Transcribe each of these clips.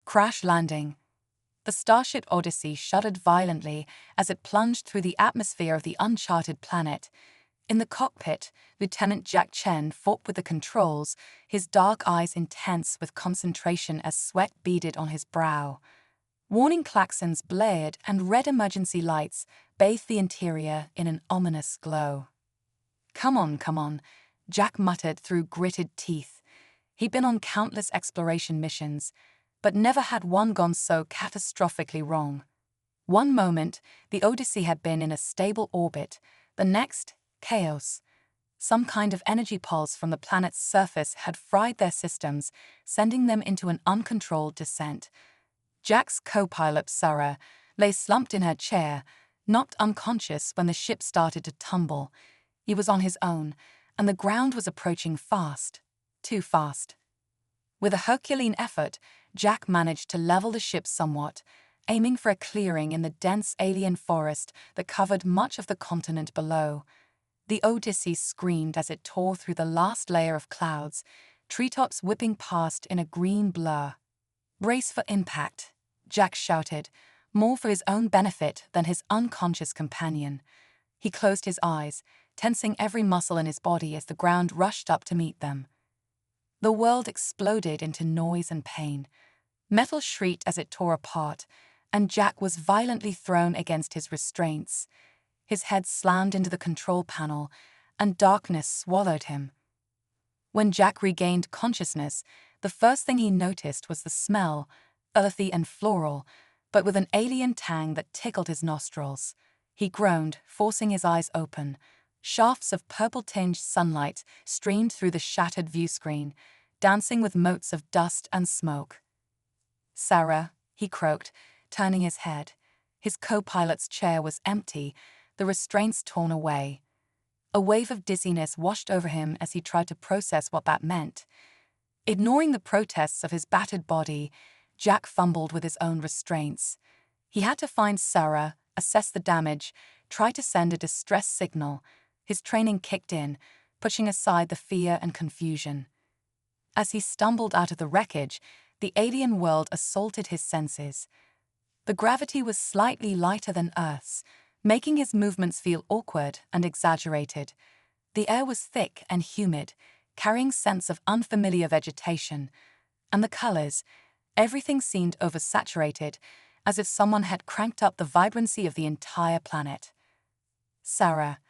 Crash landing. The Starship Odyssey shuddered violently as it plunged through the atmosphere of the uncharted planet. In the cockpit, Lieutenant Jack Chen fought with the controls, his dark eyes intense with concentration as sweat beaded on his brow. Warning klaxons blared and red emergency lights bathed the interior in an ominous glow. Come on, Jack muttered through gritted teeth. He'd been on countless exploration missions, but never had one gone so catastrophically wrong. One moment, the Odyssey had been in a stable orbit, the next, chaos. Some kind of energy pulse from the planet's surface had fried their systems, sending them into an uncontrolled descent. Jack's co-pilot, Sarah, lay slumped in her chair, knocked unconscious when the ship started to tumble. He was on his own, and the ground was approaching fast. Too fast. With a Herculean effort, Jack managed to level the ship somewhat, aiming for a clearing in the dense alien forest that covered much of the continent below. The Odyssey screamed as it tore through the last layer of clouds, treetops whipping past in a green blur. "Brace for impact," Jack shouted, more for his own benefit than his unconscious companion. He closed his eyes, tensing every muscle in his body as the ground rushed up to meet them. The world exploded into noise and pain. Metal shrieked as it tore apart, and Jack was violently thrown against his restraints. His head slammed into the control panel, and darkness swallowed him. When Jack regained consciousness, the first thing he noticed was the smell, earthy and floral, but with an alien tang that tickled his nostrils. He groaned, forcing his eyes open. Shafts of purple-tinged sunlight streamed through the shattered viewscreen, dancing with motes of dust and smoke. "Sarah," he croaked, turning his head. His co-pilot's chair was empty, the restraints torn away. A wave of dizziness washed over him as he tried to process what that meant. Ignoring the protests of his battered body, Jack fumbled with his own restraints. He had to find Sarah, assess the damage, try to send a distress signal. His training kicked in, pushing aside the fear and confusion. As he stumbled out of the wreckage, the alien world assaulted his senses. The gravity was slightly lighter than Earth's, making his movements feel awkward and exaggerated. The air was thick and humid, carrying scents of unfamiliar vegetation. And the colors, everything seemed oversaturated, as if someone had cranked up the vibrancy of the entire planet. "Sarah,"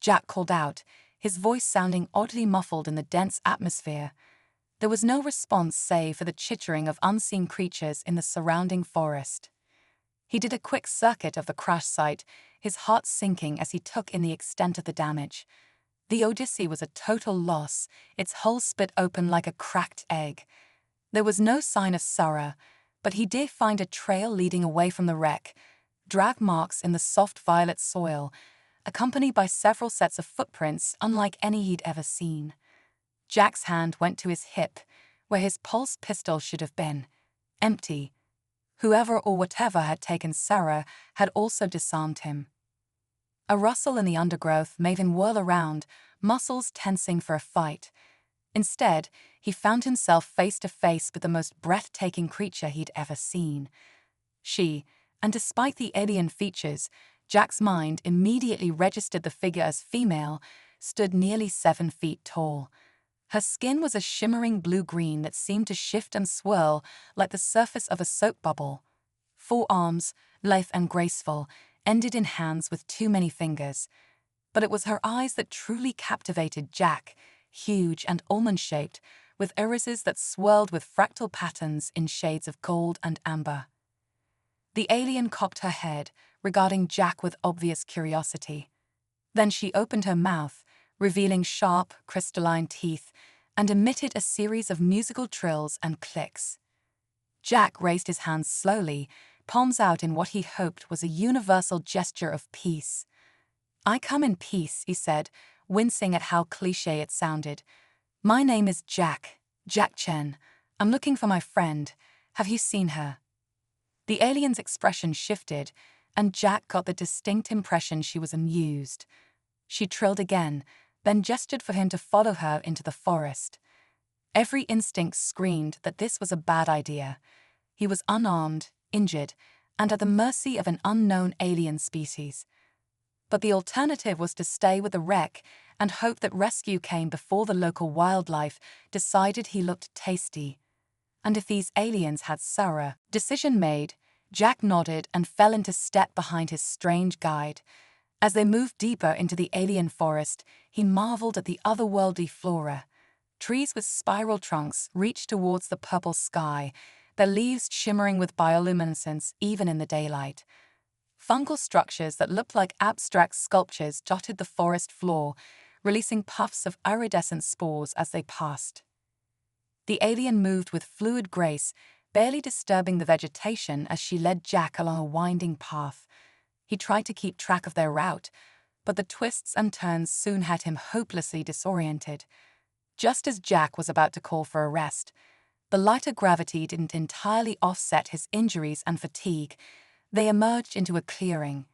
Jack called out, his voice sounding oddly muffled in the dense atmosphere. There was no response save for the chittering of unseen creatures in the surrounding forest. He did a quick circuit of the crash site, his heart sinking as he took in the extent of the damage. The Odyssey was a total loss, its hull split open like a cracked egg. There was no sign of Sarah, but he did find a trail leading away from the wreck, drag marks in the soft violet soil, accompanied by several sets of footprints unlike any he'd ever seen. Jack's hand went to his hip, where his pulse pistol should have been. Empty. Whoever or whatever had taken Sarah had also disarmed him. A rustle in the undergrowth made him whirl around, muscles tensing for a fight. Instead, he found himself face to face with the most breathtaking creature he'd ever seen. She, and despite the alien features, Jack's mind immediately registered the figure as female, stood nearly 7 feet tall. Her skin was a shimmering blue-green that seemed to shift and swirl like the surface of a soap bubble. 4 arms, lithe and graceful, ended in hands with too many fingers. But it was her eyes that truly captivated Jack, huge and almond-shaped, with irises that swirled with fractal patterns in shades of gold and amber. The alien cocked her head, regarding Jack with obvious curiosity. Then she opened her mouth, revealing sharp, crystalline teeth, and emitted a series of musical trills and clicks. Jack raised his hands slowly, palms out in what he hoped was a universal gesture of peace. "I come in peace," he said, wincing at how cliché it sounded. "My name is Jack Chen. I'm looking for my friend. Have you seen her?" The alien's expression shifted, and Jack got the distinct impression she was amused. She trilled again, then gestured for him to follow her into the forest. Every instinct screamed that this was a bad idea. He was unarmed, injured, and at the mercy of an unknown alien species. But the alternative was to stay with the wreck and hope that rescue came before the local wildlife decided he looked tasty. And if these aliens had Sarah, decision made, Jack nodded and fell into step behind his strange guide. As they moved deeper into the alien forest, he marveled at the otherworldly flora. Trees with spiral trunks reached towards the purple sky, their leaves shimmering with bioluminescence even in the daylight. Fungal structures that looked like abstract sculptures dotted the forest floor, releasing puffs of iridescent spores as they passed. The alien moved with fluid grace, barely disturbing the vegetation as she led Jack along a winding path. He tried to keep track of their route, but the twists and turns soon had him hopelessly disoriented. Just as Jack was about to call for a rest, the lighter gravity didn't entirely offset his injuries and fatigue. They emerged into a clearing.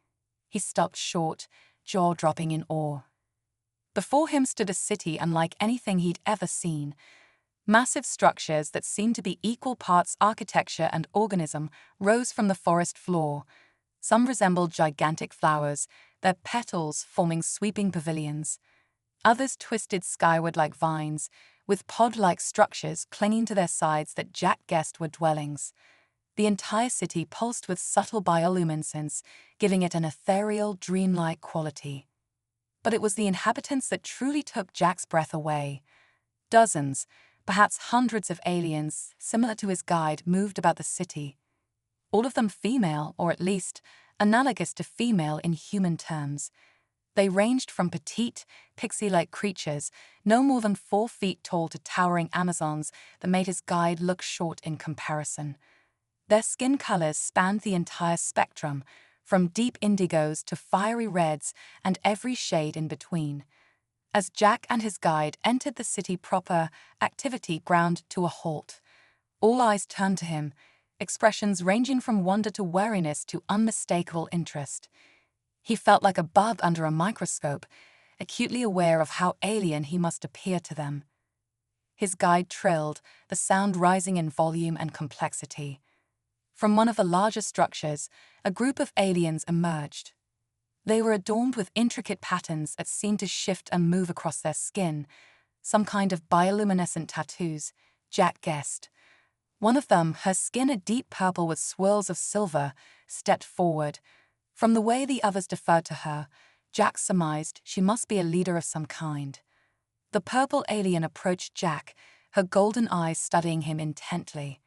He stopped short, jaw dropping in awe. Before him stood a city unlike anything he'd ever seen. Massive structures that seemed to be equal parts architecture and organism rose from the forest floor. Some resembled gigantic flowers, their petals forming sweeping pavilions. Others twisted skyward like vines, with pod-like structures clinging to their sides that Jack guessed were dwellings. The entire city pulsed with subtle bioluminescence, giving it an ethereal, dreamlike quality. But it was the inhabitants that truly took Jack's breath away. Dozens, perhaps hundreds of aliens, similar to his guide, moved about the city. All of them female, or at least analogous to female in human terms. They ranged from petite, pixie-like creatures, no more than 4 feet tall, to towering Amazons that made his guide look short in comparison. Their skin colors spanned the entire spectrum, from deep indigos to fiery reds and every shade in between. As Jack and his guide entered the city proper, activity ground to a halt. All eyes turned to him, expressions ranging from wonder to wariness to unmistakable interest. He felt like a bug under a microscope, acutely aware of how alien he must appear to them. His guide trilled, the sound rising in volume and complexity. From one of the larger structures, a group of aliens emerged. They were adorned with intricate patterns that seemed to shift and move across their skin, some kind of bioluminescent tattoos, Jack guessed. One of them, her skin a deep purple with swirls of silver, stepped forward. From the way the others deferred to her, Jack surmised she must be a leader of some kind. The purple alien approached Jack, her golden eyes studying him intently.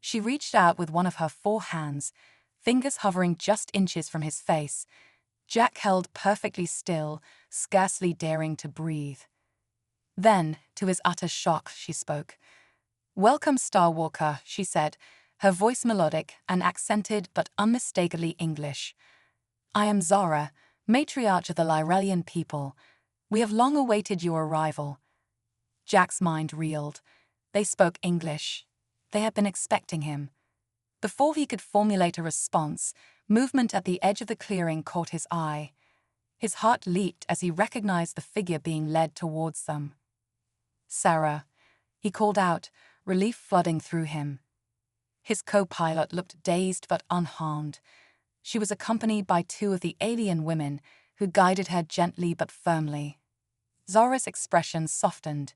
She reached out with one of her 4 hands, fingers hovering just inches from his face. Jack held perfectly still, scarcely daring to breathe. Then, to his utter shock, she spoke. "Welcome, Starwalker," she said, her voice melodic and accented but unmistakably English. "I am Zara, matriarch of the Lyrelian people. We have long awaited your arrival." Jack's mind reeled. They spoke English. They had been expecting him. Before he could formulate a response, movement at the edge of the clearing caught his eye. His heart leaped as he recognized the figure being led towards them. "Sarah," he called out, relief flooding through him. His co-pilot looked dazed but unharmed. She was accompanied by 2 of the alien women, who guided her gently but firmly. Zara's expression softened.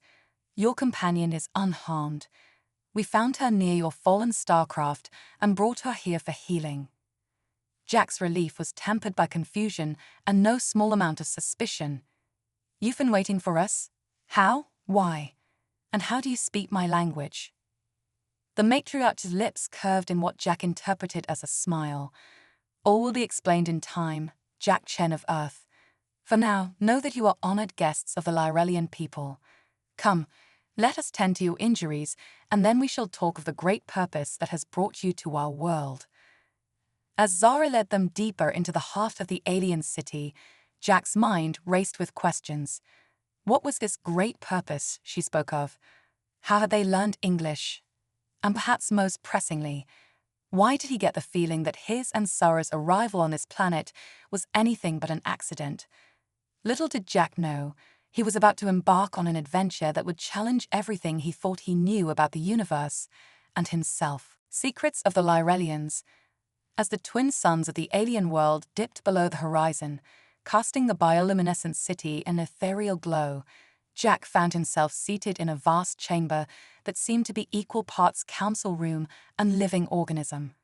"Your companion is unharmed. We found her near your fallen starcraft and brought her here for healing." Jack's relief was tempered by confusion and no small amount of suspicion. "You've been waiting for us? How? Why? And how do you speak my language?" The matriarch's lips curved in what Jack interpreted as a smile. "All will be explained in time, Jack Chen of Earth. For now, know that you are honored guests of the Lyrelian people. Come, let us tend to your injuries, and then we shall talk of the great purpose that has brought you to our world." As Zara led them deeper into the heart of the alien city, Jack's mind raced with questions. What was this great purpose she spoke of? How had they learned English? And perhaps most pressingly, why did he get the feeling that his and Sarah's arrival on this planet was anything but an accident? Little did Jack know, he was about to embark on an adventure that would challenge everything he thought he knew about the universe and himself. Secrets of the Lyrelians. As the twin suns of the alien world dipped below the horizon, casting the bioluminescent city an ethereal glow, Jack found himself seated in a vast chamber that seemed to be equal parts council room and living organism.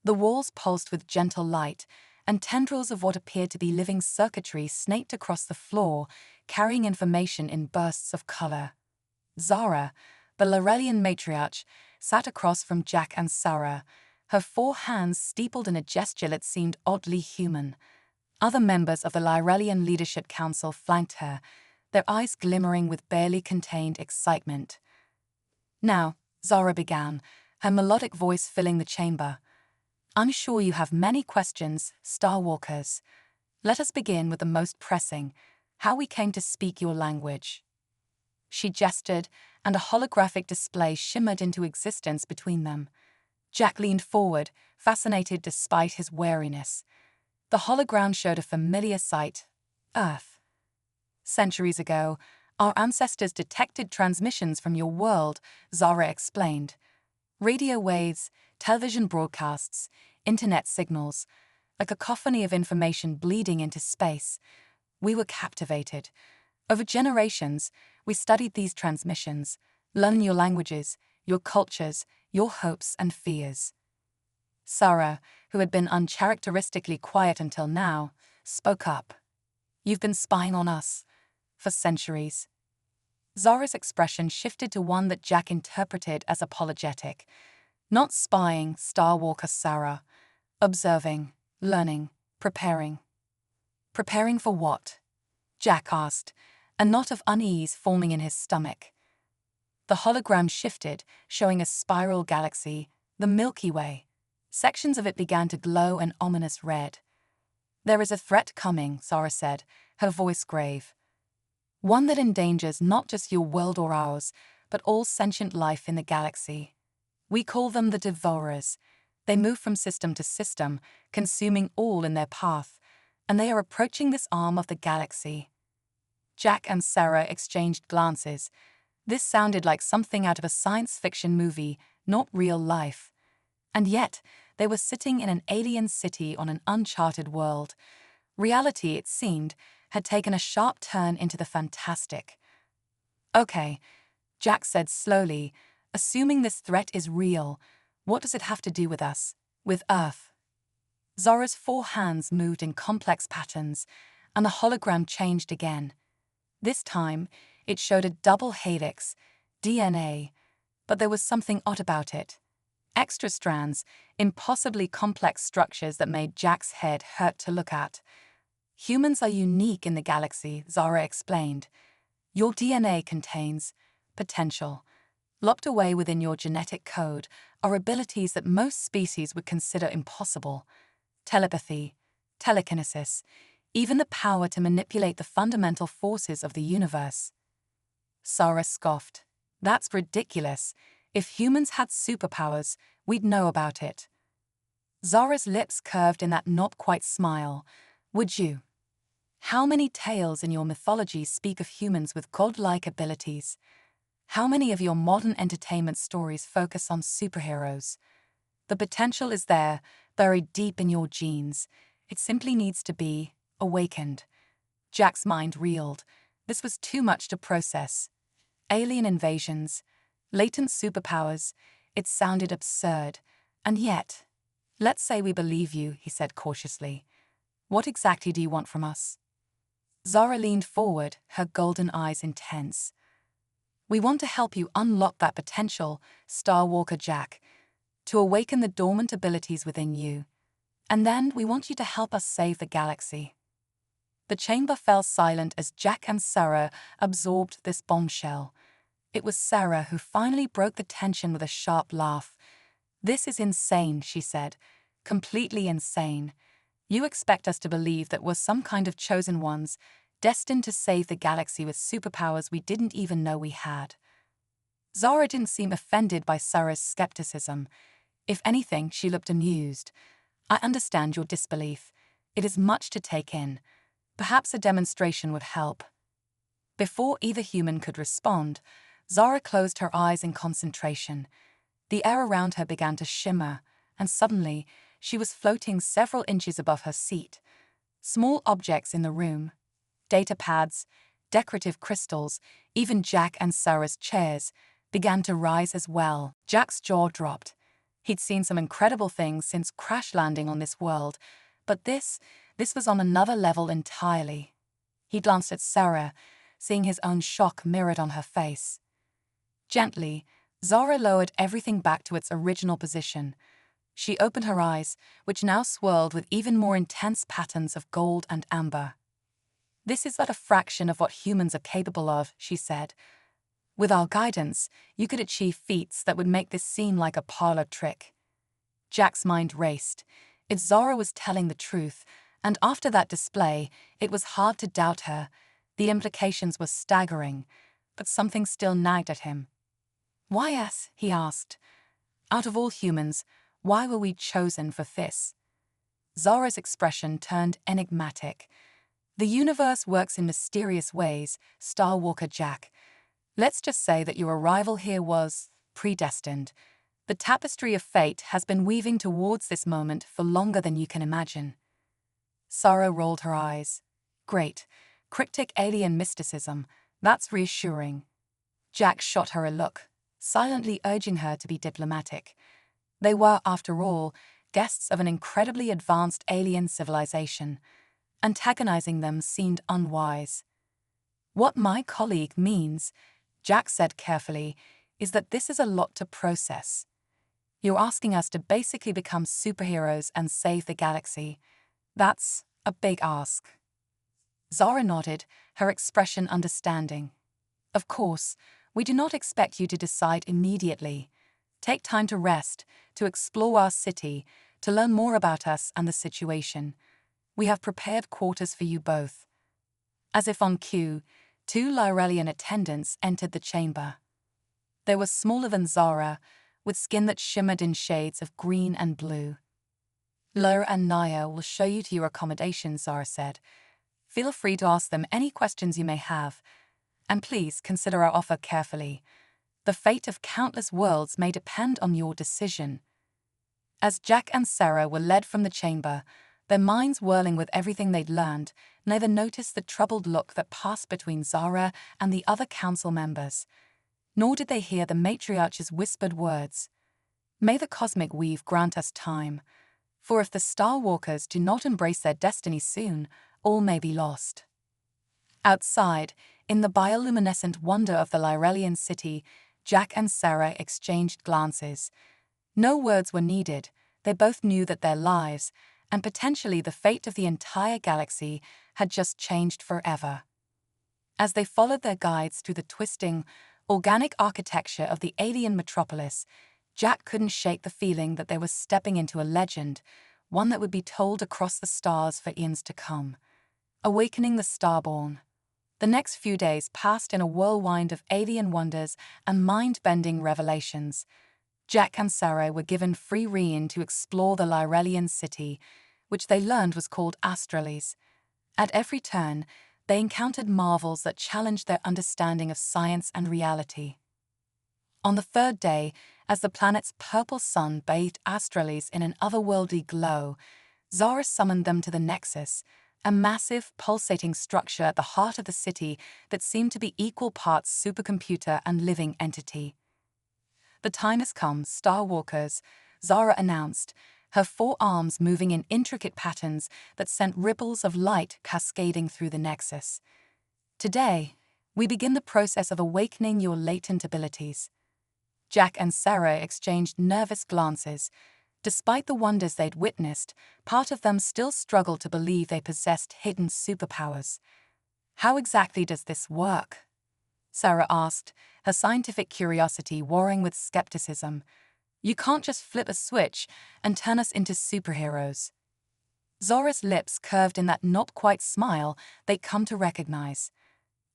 The walls pulsed with gentle light, and tendrils of what appeared to be living circuitry snaked across the floor, carrying information in bursts of color. Zara, the Lyrelian matriarch, sat across from Jack and Sarah, her 4 hands steepled in a gesture that seemed oddly human. Other members of the Lyrelian Leadership Council flanked her, their eyes glimmering with barely contained excitement. "Now," Zara began, her melodic voice filling the chamber, "I'm sure you have many questions, Starwalkers. Let us begin with the most pressing, how we came to speak your language." She gestured, and a holographic display shimmered into existence between them. Jack leaned forward, fascinated despite his wariness. The hologram showed a familiar sight: Earth. "Centuries ago, our ancestors detected transmissions from your world," Zara explained. "Radio waves, television broadcasts, internet signals, a cacophony of information bleeding into space. We were captivated. Over generations, we studied these transmissions, learning your languages, your cultures, your hopes and fears." Sarah, who had been uncharacteristically quiet until now, spoke up. "You've been spying on us for centuries." Zara's expression shifted to one that Jack interpreted as apologetic. "Not spying, Starwalker Sarah. Observing, learning, preparing." "Preparing for what?" Jack asked, a knot of unease forming in his stomach. The hologram shifted, showing a spiral galaxy, the Milky Way. Sections of it began to glow an ominous red. "There is a threat coming," Zara said, her voice grave. "One that endangers not just your world or ours, but all sentient life in the galaxy. We call them the Devourers. They move from system to system, consuming all in their path, and they are approaching this arm of the galaxy." Jack and Sarah exchanged glances. This sounded like something out of a science fiction movie, not real life. And yet, they were sitting in an alien city on an uncharted world. Reality, it seemed, had taken a sharp turn into the fantastic. "Okay," Jack said slowly, "assuming this threat is real, what does it have to do with us, with Earth?" Zora's 4 hands moved in complex patterns, and the hologram changed again. This time, it showed a double helix, DNA, but there was something odd about it. Extra strands, impossibly complex structures that made Jack's head hurt to look at. "Humans are unique in the galaxy," Zara explained. "Your DNA contains potential. Locked away within your genetic code are abilities that most species would consider impossible. Telepathy, telekinesis, even the power to manipulate the fundamental forces of the universe." Sarah scoffed. "That's ridiculous. If humans had superpowers, we'd know about it." Zara's lips curved in that not-quite smile. "Would you? How many tales in your mythology speak of humans with godlike abilities? How many of your modern entertainment stories focus on superheroes? The potential is there, buried deep in your genes. It simply needs to be awakened." Jack's mind reeled. This was too much to process. Alien invasions, latent superpowers, it sounded absurd. And yet, "Let's say we believe you," he said cautiously. "What exactly do you want from us?" Zara leaned forward, her golden eyes intense. "We want to help you unlock that potential, Starwalker Jack, to awaken the dormant abilities within you. And then we want you to help us save the galaxy." The chamber fell silent as Jack and Sarah absorbed this bombshell. It was Sarah who finally broke the tension with a sharp laugh. "This is insane," she said. "Completely insane. You expect us to believe that we're some kind of chosen ones, destined to save the galaxy with superpowers we didn't even know we had." Zara didn't seem offended by Sarah's skepticism. If anything, she looked amused. "I understand your disbelief. It is much to take in. Perhaps a demonstration would help." Before either human could respond, Zara closed her eyes in concentration. The air around her began to shimmer, and suddenly, she was floating several inches above her seat. Small objects in the room, data pads, decorative crystals, even Jack and Sarah's chairs, began to rise as well. Jack's jaw dropped. He'd seen some incredible things since crash landing on this world, but this was on another level entirely. He glanced at Sarah, seeing his own shock mirrored on her face. Gently, Zara lowered everything back to its original position. She opened her eyes, which now swirled with even more intense patterns of gold and amber. "This is but a fraction of what humans are capable of," she said. "With our guidance, you could achieve feats that would make this seem like a parlor trick." Jack's mind raced. If Zara was telling the truth, and after that display, it was hard to doubt her. The implications were staggering, but something still nagged at him. "Why us?" he asked. "Out of all humans, why were we chosen for this?" Zara's expression turned enigmatic. "The universe works in mysterious ways, Starwalker Jack. Let's just say that your arrival here was predestined. The tapestry of fate has been weaving towards this moment for longer than you can imagine." Sarah rolled her eyes. "Great. Cryptic alien mysticism. That's reassuring." Jack shot her a look, silently urging her to be diplomatic. They were, after all, guests of an incredibly advanced alien civilization. Antagonizing them seemed unwise. "What my colleague means," Jack said carefully, "is that this is a lot to process. You're asking us to basically become superheroes and save the galaxy. That's a big ask." Zara nodded, her expression understanding. "Of course, we do not expect you to decide immediately. Take time to rest, to explore our city, to learn more about us and the situation. We have prepared quarters for you both." As if on cue, 2 Lyrellian attendants entered the chamber. They were smaller than Zara, with skin that shimmered in shades of green and blue. "Lyra and Naya will show you to your accommodation," Zara said. "Feel free to ask them any questions you may have. And please consider our offer carefully. The fate of countless worlds may depend on your decision." As Jack and Sarah were led from the chamber, their minds whirling with everything they'd learned, neither noticed the troubled look that passed between Zara and the other council members. Nor did they hear the matriarch's whispered words. "May the cosmic weave grant us time. For if the Starwalkers do not embrace their destiny soon, all may be lost." Outside, in the bioluminescent wonder of the Lyrellian city, Jack and Sarah exchanged glances. No words were needed. They both knew that their lives, and potentially the fate of the entire galaxy, had just changed forever. As they followed their guides through the twisting, organic architecture of the alien metropolis, Jack couldn't shake the feeling that they were stepping into a legend, one that would be told across the stars for eons to come. Awakening the Starborn. The next few days passed in a whirlwind of alien wonders and mind-bending revelations. Jack and Sarah were given free rein to explore the Lyrellian city, which they learned was called Astralis. At every turn, they encountered marvels that challenged their understanding of science and reality. On the 3rd day, as the planet's purple sun bathed Astralis in an otherworldly glow, Zara summoned them to the Nexus, a massive, pulsating structure at the heart of the city that seemed to be equal parts supercomputer and living entity. "The time has come, Starwalkers," Zara announced, her 4 arms moving in intricate patterns that sent ripples of light cascading through the Nexus. "Today, we begin the process of awakening your latent abilities." Jack and Sarah exchanged nervous glances. Despite the wonders they'd witnessed, part of them still struggled to believe they possessed hidden superpowers. "How exactly does this work?" Sarah asked, her scientific curiosity warring with skepticism. "You can't just flip a switch and turn us into superheroes." Zora's lips curved in that not-quite smile they'd come to recognize.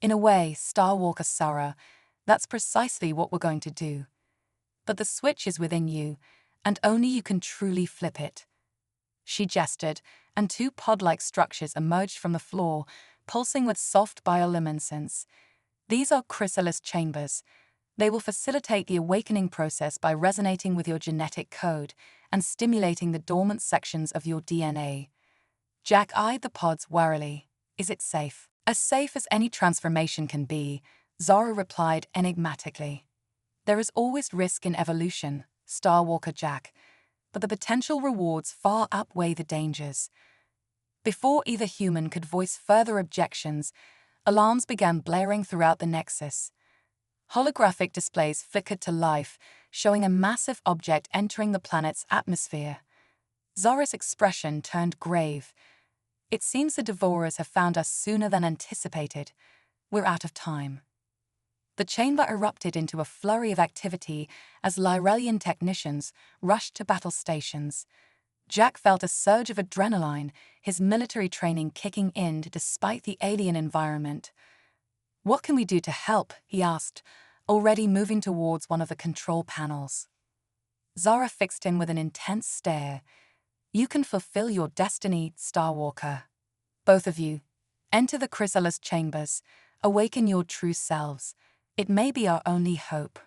"In a way, Starwalker Sarah, that's precisely what we're going to do. But the switch is within you, and only you can truly flip it." She gestured, and 2 pod-like structures emerged from the floor, pulsing with soft bioluminescence. "These are chrysalis chambers. They will facilitate the awakening process by resonating with your genetic code and stimulating the dormant sections of your DNA. Jack eyed the pods warily. Is it safe? As safe as any transformation can be, Zara replied enigmatically. There is always risk in evolution, Starwalker Jack, but the potential rewards far outweigh the dangers. Before either human could voice further objections, alarms began blaring throughout the Nexus. Holographic displays flickered to life, showing a massive object entering the planet's atmosphere. Zara's expression turned grave. It seems the Devourers have found us sooner than anticipated. We're out of time. The chamber erupted into a flurry of activity as Lyrellian technicians rushed to battle stations. Jack felt a surge of adrenaline, his military training kicking in despite the alien environment. What can we do to help? He asked, already moving towards one of the control panels. Zara fixed him with an intense stare. You can fulfill your destiny, Starwalker. Both of you, enter the chrysalis chambers, awaken your true selves. It may be our only hope.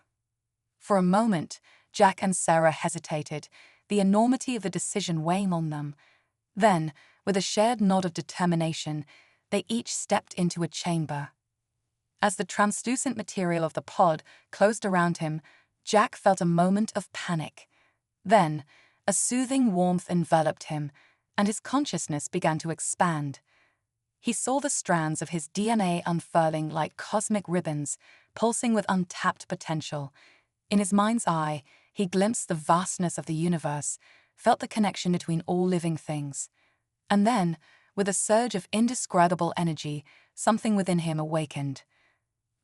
For a moment, Jack and Sarah hesitated, the enormity of the decision weighing on them. Then, with a shared nod of determination, they each stepped into a chamber. As the translucent material of the pod closed around him, Jack felt a moment of panic. Then, a soothing warmth enveloped him, and his consciousness began to expand. He saw the strands of his DNA unfurling like cosmic ribbons, pulsing with untapped potential. In his mind's eye, he glimpsed the vastness of the universe, felt the connection between all living things. And then, with a surge of indescribable energy, something within him awakened.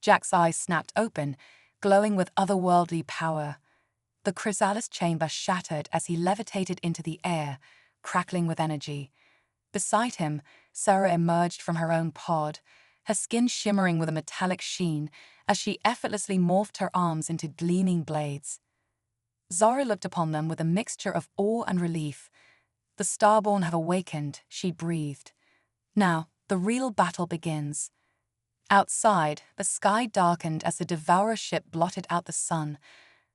Jack's eyes snapped open, glowing with otherworldly power. The chrysalis chamber shattered as he levitated into the air, crackling with energy. Beside him, Sarah emerged from her own pod, her skin shimmering with a metallic sheen as she effortlessly morphed her arms into gleaming blades. Zara looked upon them with a mixture of awe and relief. The Starborn have awakened, she breathed. Now, the real battle begins. Outside, the sky darkened as the Devourer ship blotted out the sun,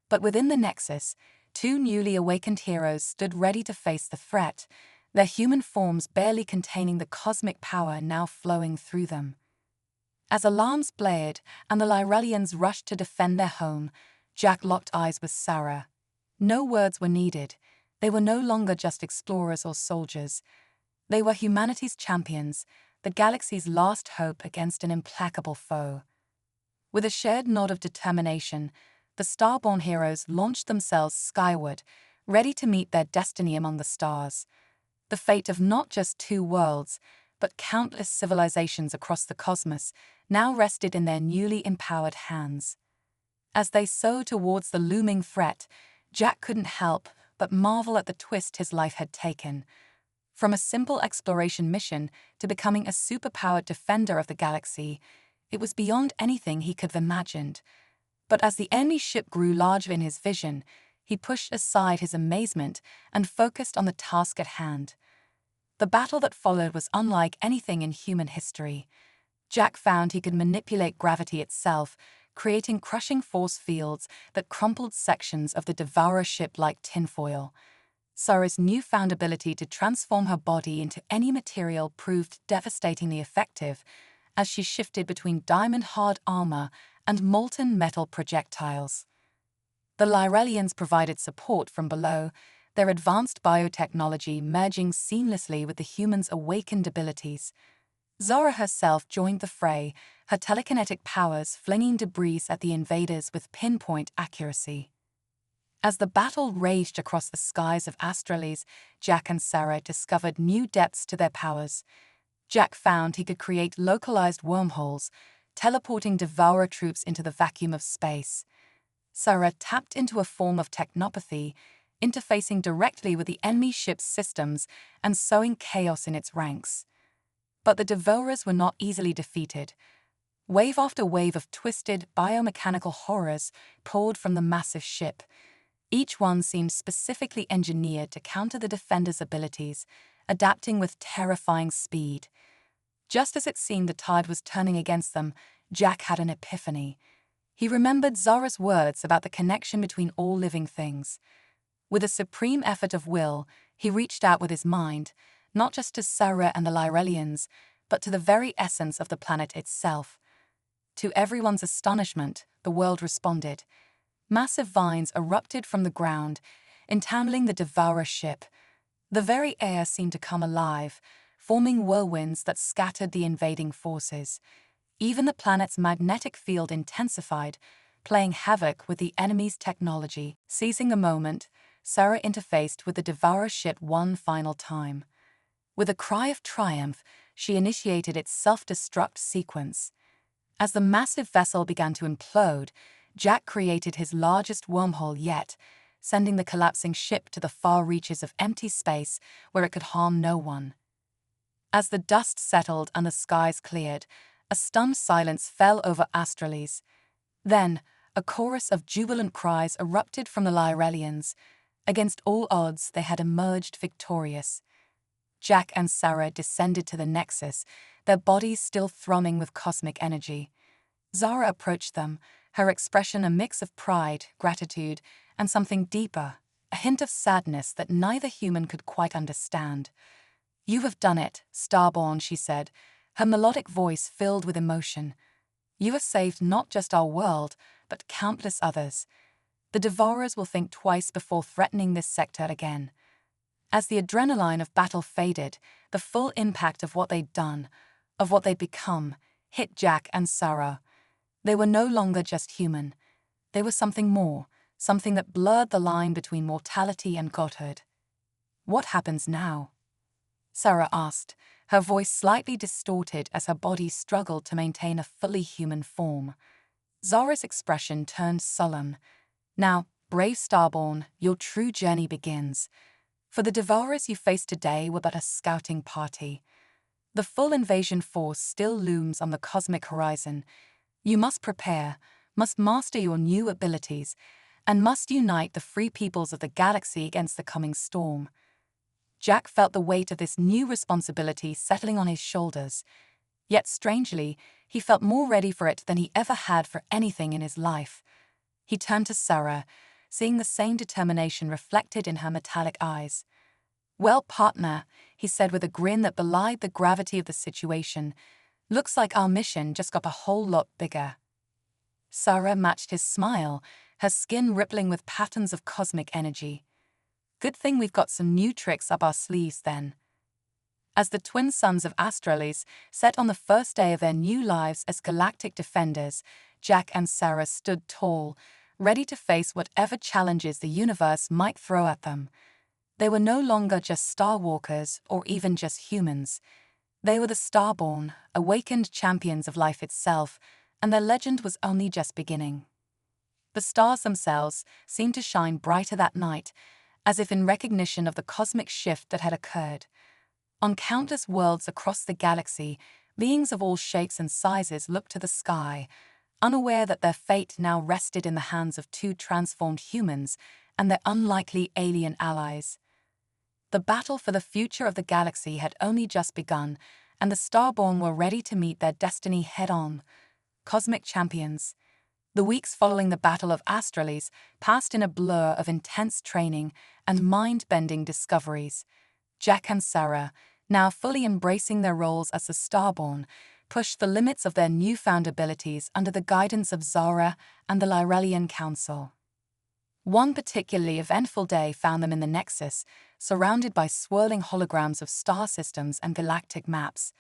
but within the Nexus, two newly awakened heroes stood ready to face the threat, their human forms barely containing the cosmic power now flowing through them. As alarms blared and the Lyrellians rushed to defend their home, Jack locked eyes with Sarah. No words were needed. They were no longer just explorers or soldiers. They were humanity's champions, the galaxy's last hope against an implacable foe. With a shared nod of determination, the Starborn heroes launched themselves skyward, ready to meet their destiny among the stars. The fate of not just two worlds, but countless civilizations across the cosmos now rested in their newly empowered hands. As they soared towards the looming threat, Jack couldn't help but marvel at the twist his life had taken. From a simple exploration mission to becoming a superpowered defender of the galaxy, it was beyond anything he could have imagined. But as the enemy ship grew larger in his vision, he pushed aside his amazement and focused on the task at hand. The battle that followed was unlike anything in human history. Jack found he could manipulate gravity itself, creating crushing force fields that crumpled sections of the Devourer ship like tinfoil. Sarah's newfound ability to transform her body into any material proved devastatingly effective as she shifted between diamond-hard armor and molten metal projectiles. The Lyrellians provided support from below, their advanced biotechnology merging seamlessly with the humans' awakened abilities. Zara herself joined the fray, her telekinetic powers flinging debris at the invaders with pinpoint accuracy. As the battle raged across the skies of Astralis, Jack and Sarah discovered new depths to their powers. Jack found he could create localized wormholes, teleporting Devourer troops into the vacuum of space. Sarah tapped into a form of technopathy, interfacing directly with the enemy ship's systems and sowing chaos in its ranks. But the Devourers were not easily defeated. Wave after wave of twisted, biomechanical horrors poured from the massive ship. Each one seemed specifically engineered to counter the defenders' abilities, adapting with terrifying speed. Just as it seemed the tide was turning against them, Jack had an epiphany. He remembered Zara's words about the connection between all living things. With a supreme effort of will, he reached out with his mind, not just to Zara and the Lyrelians, but to the very essence of the planet itself. To everyone's astonishment, the world responded. Massive vines erupted from the ground, entangling the devourer ship. The very air seemed to come alive, forming whirlwinds that scattered the invading forces. Even the planet's magnetic field intensified, playing havoc with the enemy's technology. Seizing a moment, Zara interfaced with the devourer ship one final time. With a cry of triumph, she initiated its self-destruct sequence. As the massive vessel began to implode, Jack created his largest wormhole yet, sending the collapsing ship to the far reaches of empty space where it could harm no one. As the dust settled and the skies cleared, a stunned silence fell over Astralis. Then, a chorus of jubilant cries erupted from the Lyrelians. Against all odds, they had emerged victorious. Jack and Zara descended to the Nexus, their bodies still thrumming with cosmic energy. Zara approached them, her expression a mix of pride, gratitude, and something deeper, a hint of sadness that neither human could quite understand. "You have done it, Starborn," she said, her melodic voice filled with emotion. "You have saved not just our world, but countless others. The Devourers will think twice before threatening this sector again." As the adrenaline of battle faded, the full impact of what they'd done, of what they'd become, hit Jack and Zara. They were no longer just human. They were something more, something that blurred the line between mortality and godhood. "What happens now?" Zara asked, her voice slightly distorted as her body struggled to maintain a fully human form. Zara's expression turned solemn. "Now, brave Starborn, your true journey begins. For the Devourers you face today were but a scouting party. The full invasion force still looms on the cosmic horizon. You must prepare, must master your new abilities, and must unite the free peoples of the galaxy against the coming storm." Jack felt the weight of this new responsibility settling on his shoulders. Yet strangely, he felt more ready for it than he ever had for anything in his life. He turned to Zara, seeing the same determination reflected in her metallic eyes. "Well, partner," he said with a grin that belied the gravity of the situation, "looks like our mission just got a whole lot bigger." Zara matched his smile, her skin rippling with patterns of cosmic energy. "Good thing we've got some new tricks up our sleeves then." As the twin sons of Astralis set on the first day of their new lives as galactic defenders, Jack and Zara stood tall, ready to face whatever challenges the universe might throw at them. They were no longer just Starwalkers or even just humans. They were the Starborn, awakened champions of life itself, and their legend was only just beginning. The stars themselves seemed to shine brighter that night, as if in recognition of the cosmic shift that had occurred. On countless worlds across the galaxy, beings of all shapes and sizes looked to the sky, unaware that their fate now rested in the hands of two transformed humans and their unlikely alien allies. The battle for the future of the galaxy had only just begun, and the Starborn were ready to meet their destiny head-on. Cosmic champions. The weeks following the Battle of Astralis passed in a blur of intense training and mind-bending discoveries. Jack and Zara, now fully embracing their roles as the Starborn, pushed the limits of their newfound abilities under the guidance of Zara and the Lyrelian Council. One particularly eventful day found them in the Nexus, surrounded by swirling holograms of star systems and galactic maps.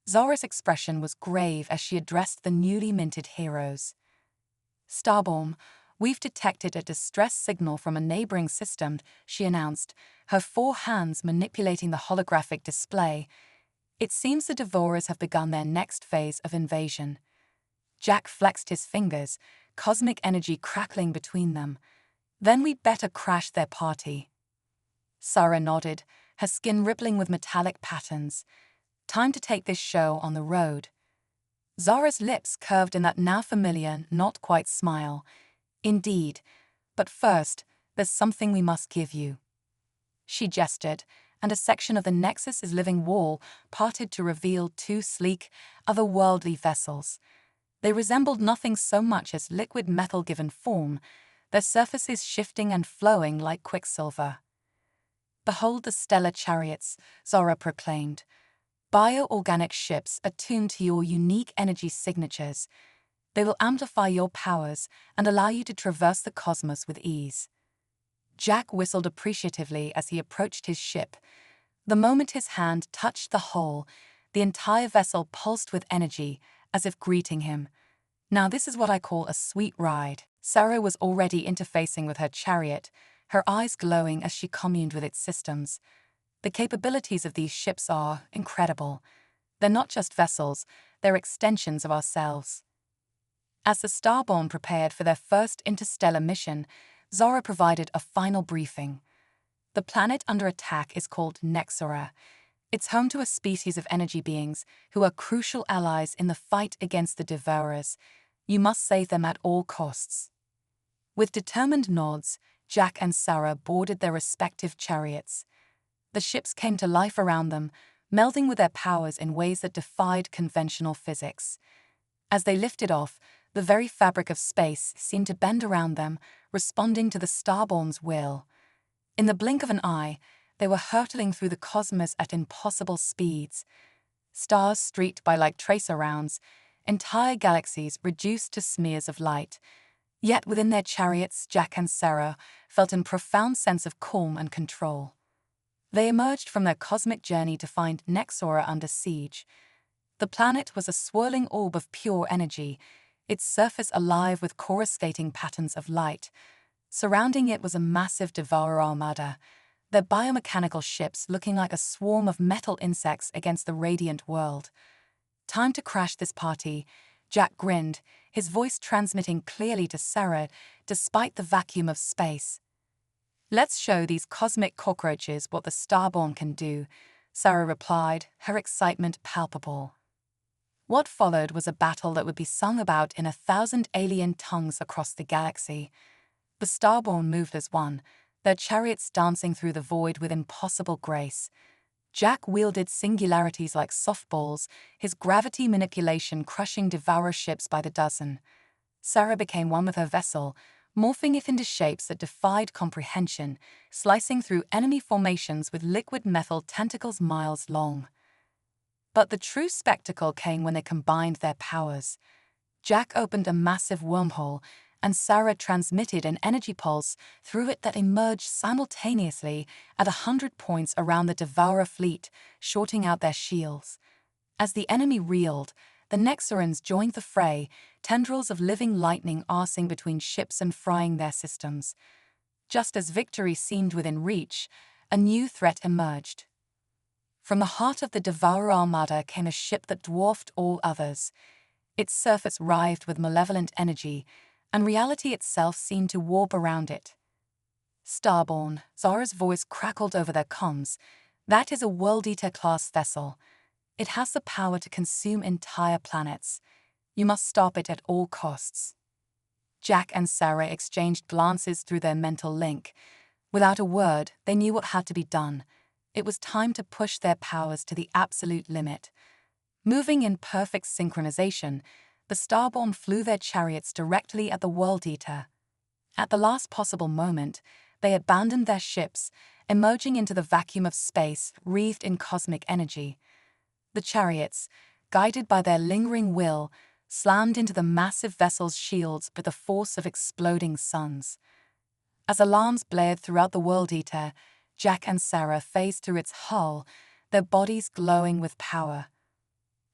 Zara's expression was grave as she addressed the newly minted heroes. "Starborn, we've detected a distress signal from a neighboring system," she announced, her four hands manipulating the holographic display. "It seems the Devourers have begun their next phase of invasion." Jack flexed his fingers, cosmic energy crackling between them. "Then we'd better crash their party." Zara nodded, her skin rippling with metallic patterns. "Time to take this show on the road." Zara's lips curved in that now familiar, not quite smile. "Indeed, but first, there's something we must give you." She gestured, and a section of the Nexus's living wall parted to reveal two sleek, otherworldly vessels. They resembled nothing so much as liquid metal given form, their surfaces shifting and flowing like quicksilver. "Behold the stellar chariots," Zora proclaimed. "Bioorganic ships attuned to your unique energy signatures. They will amplify your powers and allow you to traverse the cosmos with ease." Jack whistled appreciatively as he approached his ship. The moment his hand touched the hull, the entire vessel pulsed with energy, as if greeting him. "Now this is what I call a sweet ride." Sarah was already interfacing with her chariot, her eyes glowing as she communed with its systems. The capabilities of these ships are incredible. They're not just vessels, they're extensions of ourselves. As the Starborn prepared for their first interstellar mission, Zora provided a final briefing. The planet under attack is called Nexora. It's home to a species of energy beings who are crucial allies in the fight against the Devourers. You must save them at all costs. With determined nods, Jack and Sarah boarded their respective chariots. The ships came to life around them, melding with their powers in ways that defied conventional physics. As they lifted off, the very fabric of space seemed to bend around them, responding to the Starborn's will. In the blink of an eye, they were hurtling through the cosmos at impossible speeds. Stars streaked by like tracer rounds, entire galaxies reduced to smears of light. Yet within their chariots, Jack and Sarah felt a profound sense of calm and control. They emerged from their cosmic journey to find Nexora under siege. The planet was a swirling orb of pure energy, its surface alive with coruscating patterns of light. Surrounding it was a massive Devourer armada, their biomechanical ships looking like a swarm of metal insects against the radiant world. "Time to crash this party," Jack grinned, his voice transmitting clearly to Sarah despite the vacuum of space. "Let's show these cosmic cockroaches what the Starborn can do," Sarah replied, her excitement palpable. What followed was a battle that would be sung about in 1,000 alien tongues across the galaxy. The Starborn moved as one, their chariots dancing through the void with impossible grace. Jack wielded singularities like softballs, his gravity manipulation crushing Devourer ships by the dozen. Sarah became one with her vessel, morphing it into shapes that defied comprehension, slicing through enemy formations with liquid metal tentacles miles long. But the true spectacle came when they combined their powers. Jack opened a massive wormhole, and Sarah transmitted an energy pulse through it that emerged simultaneously at 100 points around the Devourer fleet, shorting out their shields. As the enemy reeled, the Nexorans joined the fray, tendrils of living lightning arcing between ships and frying their systems. Just as victory seemed within reach, a new threat emerged. From the heart of the Devourer armada came a ship that dwarfed all others. Its surface writhed with malevolent energy, and reality itself seemed to warp around it. "Starborn," Zora's voice crackled over their comms. "That is a World Eater-class vessel. It has the power to consume entire planets. You must stop it at all costs." Jack and Sarah exchanged glances through their mental link. Without a word, they knew what had to be done. It was time to push their powers to the absolute limit. Moving in perfect synchronization, the Starborn flew their chariots directly at the World Eater. At the last possible moment, they abandoned their ships, emerging into the vacuum of space wreathed in cosmic energy. The chariots, guided by their lingering will, slammed into the massive vessel's shields with the force of exploding suns. As alarms blared throughout the World Eater, Jack and Sarah phased through its hull, their bodies glowing with power.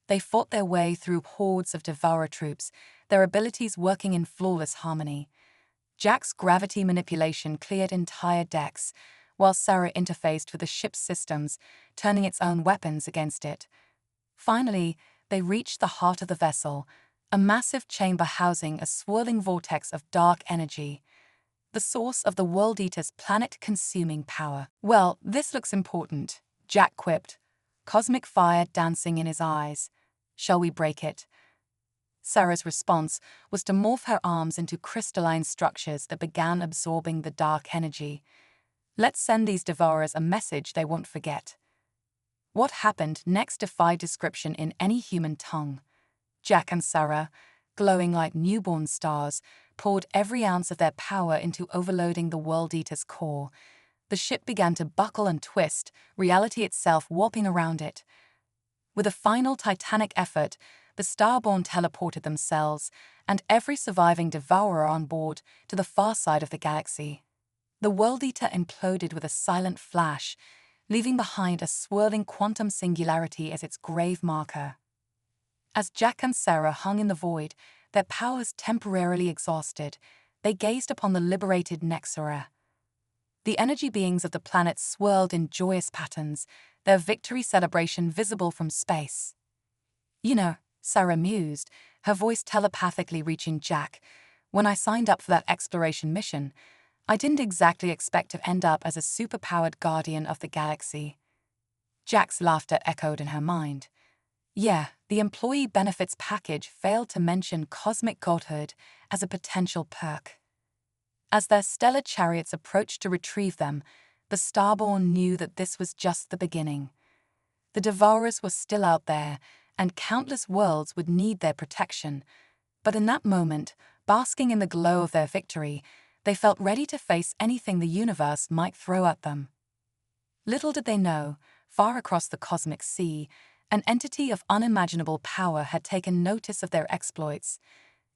They fought their way through hordes of Devourer troops, their abilities working in flawless harmony. Jack's gravity manipulation cleared entire decks, while Sarah interfaced with the ship's systems, turning its own weapons against it. Finally, they reached the heart of the vessel, a massive chamber housing a swirling vortex of dark energy, the source of the World Eater's planet-consuming power. "Well, this looks important," Jack quipped, cosmic fire dancing in his eyes. "Shall we break it?" Sarah's response was to morph her arms into crystalline structures that began absorbing the dark energy. "Let's send these Devourers a message they won't forget." What happened next defied description in any human tongue. Jack and Sarah, glowing like newborn stars, poured every ounce of their power into overloading the World Eater's core. The ship began to buckle and twist, reality itself warping around it. With a final titanic effort, the Starborn teleported themselves, and every surviving devourer on board, to the far side of the galaxy. The World Eater imploded with a silent flash, leaving behind a swirling quantum singularity as its grave marker. As Jack and Sarah hung in the void, their powers temporarily exhausted, they gazed upon the liberated Nexora. The energy beings of the planet swirled in joyous patterns, their victory celebration visible from space. "You know," Sarah mused, her voice telepathically reaching Jack, "when I signed up for that exploration mission, I didn't exactly expect to end up as a superpowered guardian of the galaxy." Jack's laughter echoed in her mind. Yeah, the employee benefits package failed to mention cosmic godhood as a potential perk. As their stellar chariots approached to retrieve them, the Starborn knew that this was just the beginning. The Devourers were still out there, and countless worlds would need their protection. But in that moment, basking in the glow of their victory, they felt ready to face anything the universe might throw at them. Little did they know, far across the cosmic sea, an entity of unimaginable power had taken notice of their exploits.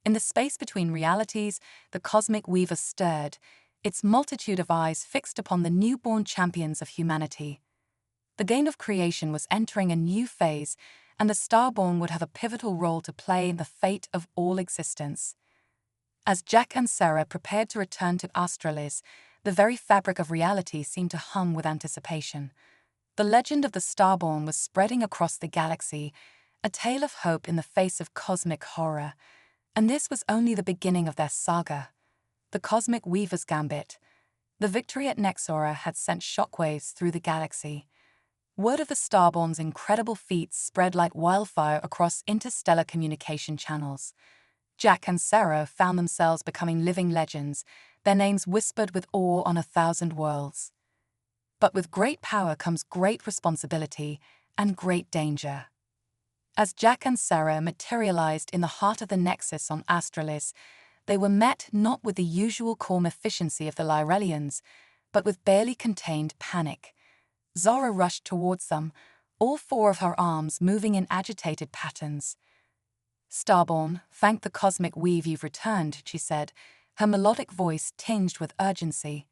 In the space between realities, the cosmic weaver stirred, its multitude of eyes fixed upon the newborn champions of humanity. The game of creation was entering a new phase, and the Starborn would have a pivotal role to play in the fate of all existence. As Jack and Sarah prepared to return to Australis, the very fabric of reality seemed to hum with anticipation. The legend of the Starborn was spreading across the galaxy, a tale of hope in the face of cosmic horror. And this was only the beginning of their saga. The Cosmic Weaver's Gambit. The victory at Nexora had sent shockwaves through the galaxy. Word of the Starborn's incredible feats spread like wildfire across interstellar communication channels. Jack and Sarah found themselves becoming living legends, their names whispered with awe on 1,000 worlds. But with great power comes great responsibility and great danger. As Jack and Sarah materialized in the heart of the Nexus on Australis, they were met not with the usual calm efficiency of the Lyrellians, but with barely contained panic. Zara rushed towards them, all four of her arms moving in agitated patterns. "Starborn, thank the cosmic weave you've returned," she said, her melodic voice tinged with urgency.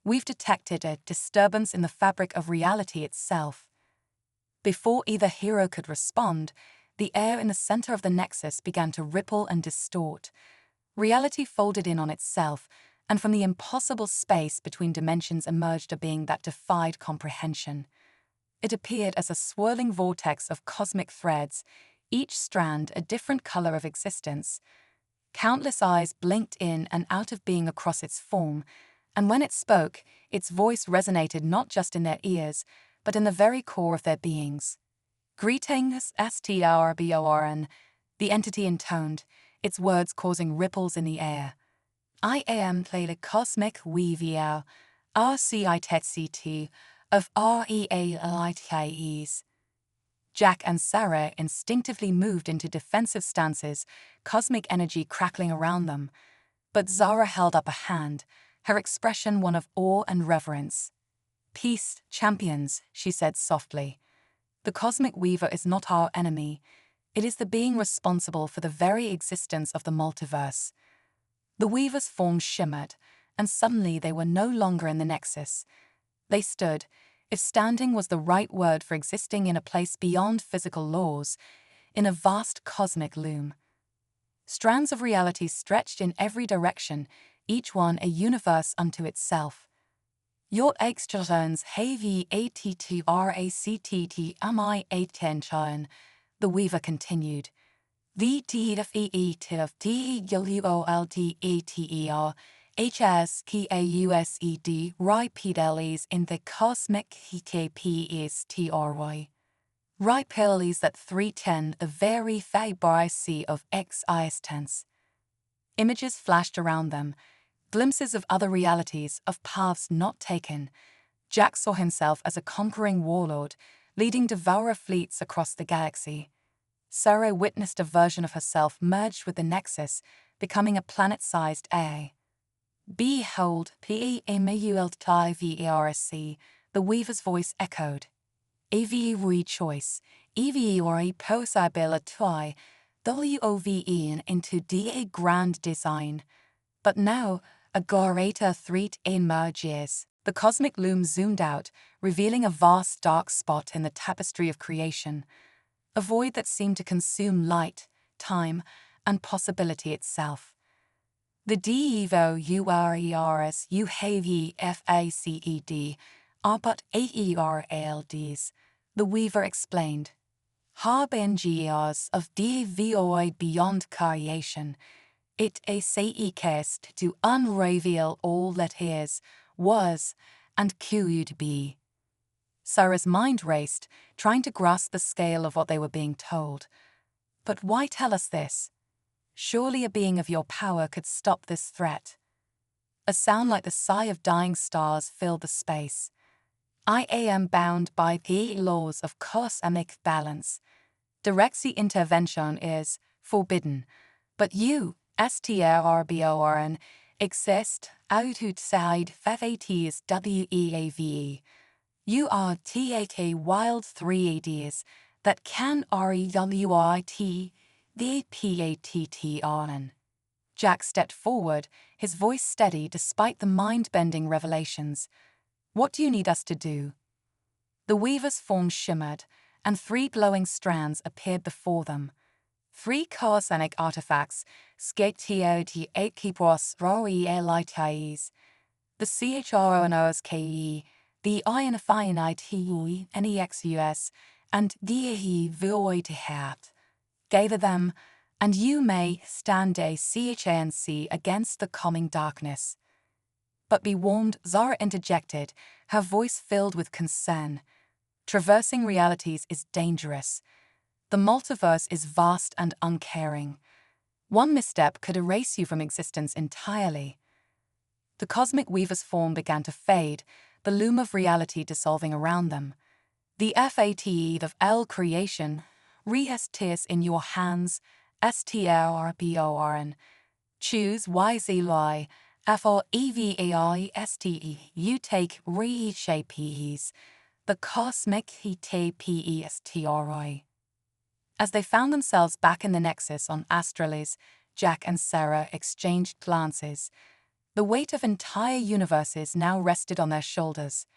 "We've detected a disturbance in the fabric of reality itself." Before either hero could respond, the air in the center of the Nexus began to ripple and distort. Reality folded in on itself, and from the impossible space between dimensions emerged a being that defied comprehension. It appeared as a swirling vortex of cosmic threads, each strand a different color of existence. Countless eyes blinked in and out of being across its form, and when it spoke, its voice resonated not just in their ears, but in the very core of their beings. "Greetings, Starborn," the entity intoned, its words causing ripples in the air. "I am the Cosmic Weaver, RCITCT of REALITIES." Jack and Sarah instinctively moved into defensive stances, cosmic energy crackling around them. But Zara held up a hand, her expression one of awe and reverence. "Peace, champions," she said softly. "The Cosmic Weaver is not our enemy. It is the being responsible for the very existence of the multiverse." The Weaver's form shimmered, and suddenly they were no longer in the Nexus. They stood, if standing was the right word for existing in a place beyond physical laws, in a vast cosmic loom. Strands of reality stretched in every direction, each one a universe unto itself. "Your extraterns have attract the Weaver continued. "The TFEETFDWOLDATER HSKAUSED repeatedly in the cosmic HKPSTRY. Repeatedly that 310 the very fabric of existence." Images flashed around them, glimpses of other realities, of paths not taken. Jack saw himself as a conquering warlord, leading devourer fleets across the galaxy. Sarah witnessed a version of herself merged with the Nexus, becoming a planet-sized AI. Behold, P-E-M-A-U-L-T-I-V-E-R-S-C, the Weaver's voice echoed. AVE choice, EVE possibility, WOVE into DA grand design. But now, a greater threat emerges. The cosmic loom zoomed out, revealing a vast dark spot in the tapestry of creation, a void that seemed to consume light, time, and possibility itself. The DEVOURERS UHVFACED are but AERALDs, the Weaver explained. Harbingers of DVOI beyond creation. It a seekest to unravel all that is, was, and could be. Sarah's mind raced, trying to grasp the scale of what they were being told. But why tell us this? Surely a being of your power could stop this threat. A sound like the sigh of dying stars filled the space. I am bound by the laws of cosmic balance. Direct intervention is forbidden, but you, STRBORN, exist outside FAT's WEAVE. You are TAK wild 3ADs that can REWIT the PATTRN. Jack stepped forward, his voice steady despite the mind-bending revelations. What do you need us to do? The Weaver's form shimmered, and 3 glowing strands appeared before them. 3 cosmic artifacts, Sketioti Ekipos Roelites, the CHRONOSKE, the INFINITUE NEXUS, and DE Voidhat. Gather them, and you may stand a CHNC against the coming darkness. But be warned, Zara interjected, her voice filled with concern. Traversing realities is dangerous. The multiverse is vast and uncaring. One misstep could erase you from existence entirely. The cosmic Weaver's form began to fade, the loom of reality dissolving around them. The FATE of L creation rests in your hands, STRBORN. Choose YZY, FOEVAISTE. You take reshapes, the cosmic HTPESTRI. As they found themselves back in the Nexus on Astralis, Jack and Sarah exchanged glances. The weight of entire universes now rested on their shoulders.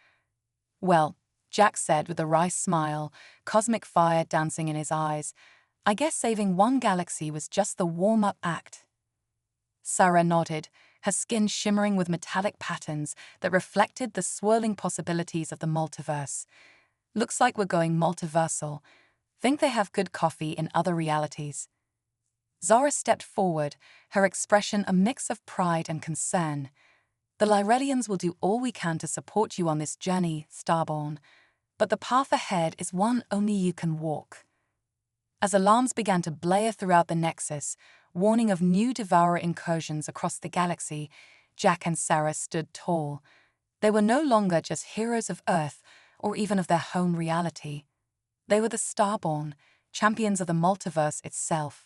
Well, Jack said with a wry smile, cosmic fire dancing in his eyes, I guess saving one galaxy was just the warm-up act. Sarah nodded, her skin shimmering with metallic patterns that reflected the swirling possibilities of the multiverse. Looks like we're going multiversal. Think they have good coffee in other realities. Zara stepped forward, her expression a mix of pride and concern. The Lyrelians will do all we can to support you on this journey, Starborn, but the path ahead is one only you can walk. As alarms began to blare throughout the Nexus, warning of new devourer incursions across the galaxy, Jack and Sarah stood tall. They were no longer just heroes of Earth or even of their home reality. They were the Starborn, champions of the multiverse itself.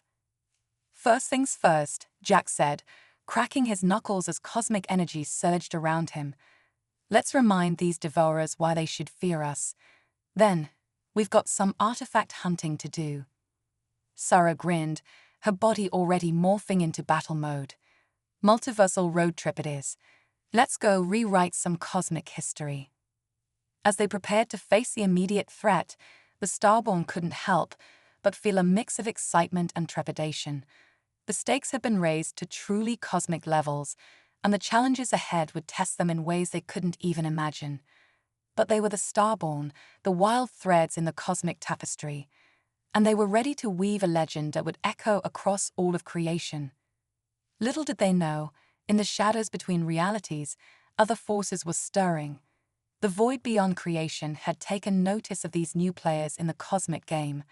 First things first, Jack said, cracking his knuckles as cosmic energy surged around him. Let's remind these devourers why they should fear us. Then, we've got some artifact hunting to do. Sarah grinned, her body already morphing into battle mode. Multiversal road trip it is. Let's go rewrite some cosmic history. As they prepared to face the immediate threat, the Starborn couldn't help but feel a mix of excitement and trepidation. The stakes had been raised to truly cosmic levels, and the challenges ahead would test them in ways they couldn't even imagine. But they were the Starborn, the wild threads in the cosmic tapestry, and they were ready to weave a legend that would echo across all of creation. Little did they know, in the shadows between realities, other forces were stirring. The void beyond creation had taken notice of these new players in the cosmic game,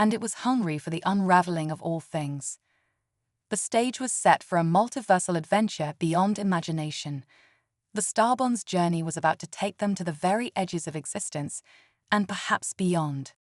and it was hungry for the unraveling of all things. The stage was set for a multiversal adventure beyond imagination. The Starborn's journey was about to take them to the very edges of existence, and perhaps beyond.